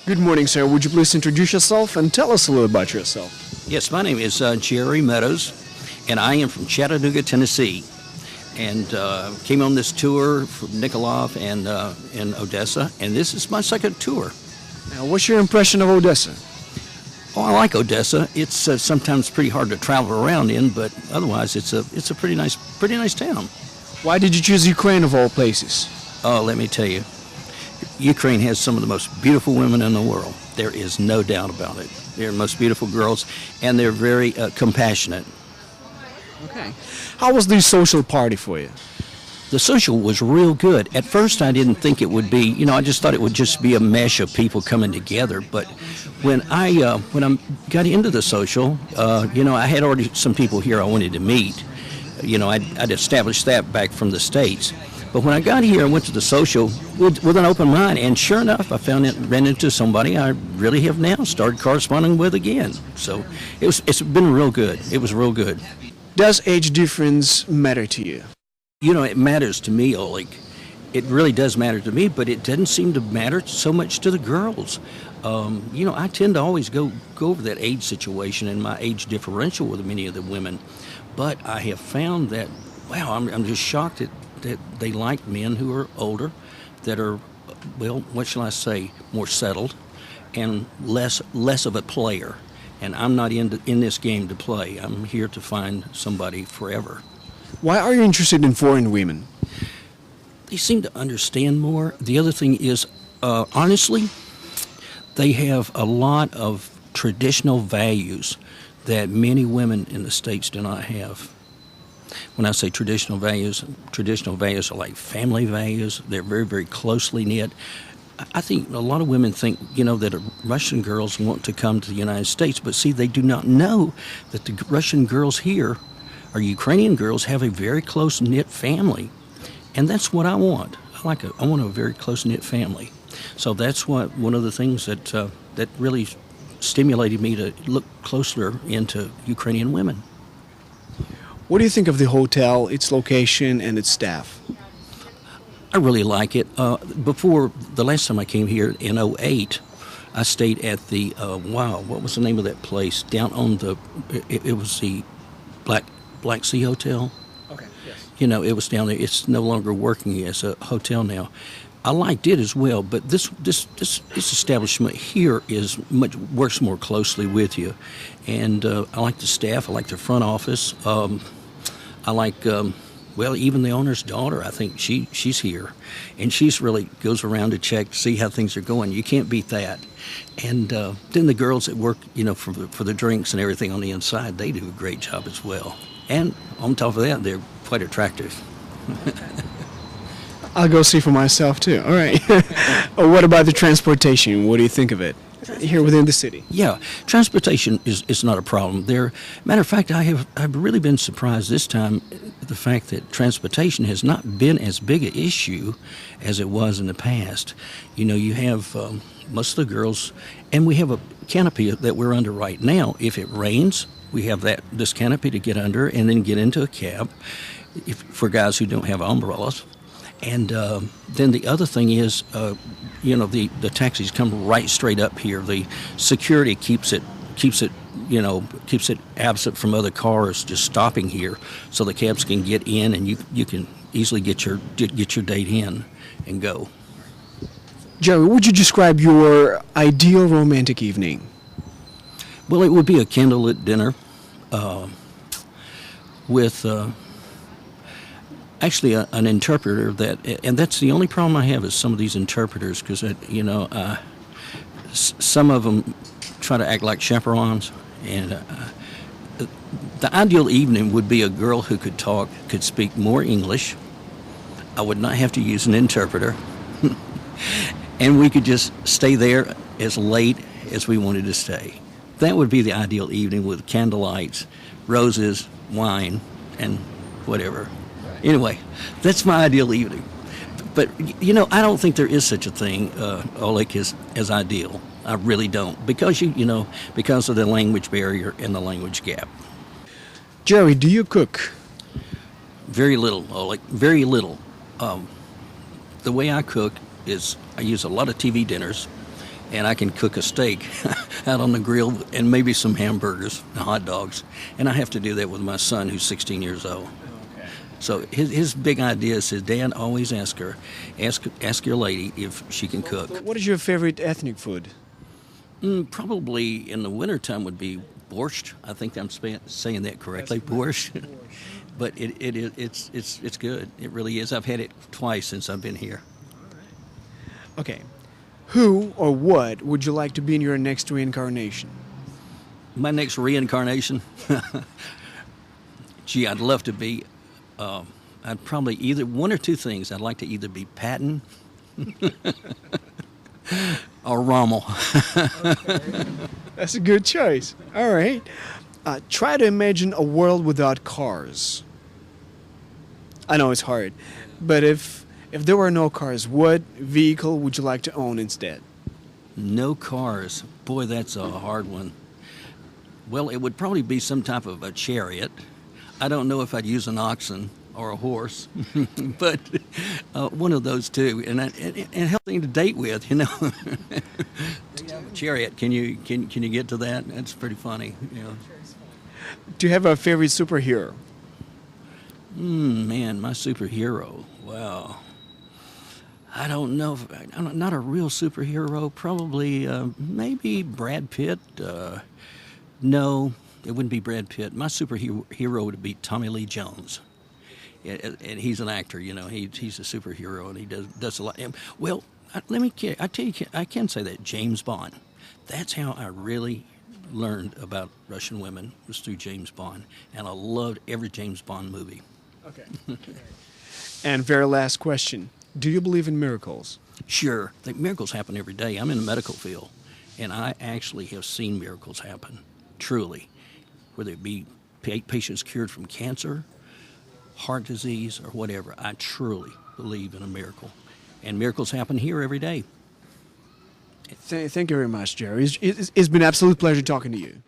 Good morning, sir. Would you please introduce yourself and tell us a little about yourself? Yes, my name is Jerry Meadows, and I am from Chattanooga, Tennessee, and came on this tour from Nikolov and in Odessa, and this is my second tour. Now, what's your impression of Odessa? Oh, I like Odessa. It's sometimes pretty hard to travel around in, but otherwise it's a pretty nice town. Why did you choose Ukraine of all places? Oh, let me tell you, Ukraine has some of the most beautiful women in the world. There is no doubt about it. They're the most beautiful girls, and they're very compassionate. Okay. How was the social party for you? The social was real good. At first, I didn't think it would be. I just thought it would just be a mesh of people coming together. But when I got into the social, I had already some people here I wanted to meet. I'd established that back from the States. But when I got here, I went to the social with an open mind, and sure enough, I ran into somebody I really have now started corresponding with again. So it's been real good. It was real good. Does age difference matter to you? It matters to me, Oleg. It really does matter to me, but it doesn't seem to matter so much to the girls. I tend to always go over that age situation and my age differential with many of the women. But I have found that, wow, I'm just shocked that they like men who are older, that are, well, what shall I say, more settled and less of a player. And I'm not in this game to play. I'm here to find somebody forever. Why are you interested in foreign women? They seem to understand more. The other thing is, honestly, they have a lot of traditional values that many women in the States do not have. When I say traditional values are like family values. They're very, very closely knit. I think a lot of women think, that Russian girls want to come to the United States, but see, they do not know that the Russian girls here, or Ukrainian girls, have a very close-knit family. And that's what I want. I want a very close-knit family. So that's one of the things that really stimulated me to look closer into Ukrainian women. What do you think of the hotel, its location, and its staff? I really like it. Before, the last time I came here in '08, I stayed at the, what was the name of that place? Down on it was the Black Sea Hotel. Okay, yes. It was down there. It's no longer working as a hotel now. I liked it as well, but this establishment here works more closely with you, and I like the staff. I like the front office. I like even the owner's daughter. I think she's here, and she's really goes around to check to see how things are going. You can't beat that. And then the girls that work, for the drinks and everything on the inside, they do a great job as well. And on top of that, they're quite attractive. I'll go see for myself, too. All right. What about the transportation? What do you think of it here within the city? Yeah, transportation is not a problem. Matter of fact, I've really been surprised this time at the fact that transportation has not been as big an issue as it was in the past. You have most of the girls, and we have a canopy that we're under right now. If it rains, we have this canopy to get under and then get into a cab for guys who don't have umbrellas. And then the other thing is, the taxis come right straight up here. The security keeps it absent from other cars just stopping here, so the cabs can get in and you can easily get your date in and go. Jerry, would you describe your ideal romantic evening? Well, it would be a candlelit dinner with. Actually, an interpreter and that's the only problem I have is some of these interpreters, because some of them try to act like chaperones, and the ideal evening would be a girl who could speak more English. I would not have to use an interpreter, and we could just stay there as late as we wanted to stay. That would be the ideal evening with candlelights, roses, wine, and whatever. Anyway, that's my ideal evening. But, I don't think there is such a thing, Oleg, as ideal. I really don't. Because, because of the language barrier and the language gap. Jerry, do you cook? Very little, Oleg. Very little. The way I cook is I use a lot of TV dinners, and I can cook a steak out on the grill and maybe some hamburgers and hot dogs. And I have to do that with my son, who's 16 years old. Okay. So his big idea is his dad always ask your lady if she can cook. What is your favorite ethnic food? Probably in the wintertime would be borscht. I think I'm saying that correctly, borscht. But it's good. It really is. I've had it twice since I've been here. Okay. Who or what would you like to be in your next reincarnation? My next reincarnation? Gee, I'd love to be, I'd probably either, one or two things. I'd like to either be Patton or Rommel. That's a good choice. All right. Try to imagine a world without cars. I know it's hard, but if there were no cars, what vehicle would you like to own instead? No cars. Boy, that's a hard one. Well, it would probably be some type of a chariot. I don't know if I'd use an oxen or a horse, but one of those two, and helping to date with, you know. Chariot. Can you get to that? That's pretty funny. You know. Do you have a favorite superhero? Man, my superhero. Wow. I don't know. I'm not a real superhero. Probably maybe Brad Pitt. No, it wouldn't be Brad Pitt. My superhero would be Tommy Lee Jones. And he's an actor, you know. He's a superhero, and he does a lot. Well, I tell you, I can say that James Bond. That's how I really learned about Russian women, was through James Bond, and I loved every James Bond movie. Okay. And very last question: do you believe in miracles? Sure, miracles happen every day. I'm in the medical field, and I actually have seen miracles happen, truly, whether it be patients cured from cancer, heart disease, or whatever. I truly believe in a miracle, and miracles happen here every day. Thank you very much, Jerry. It's been an absolute pleasure talking to you.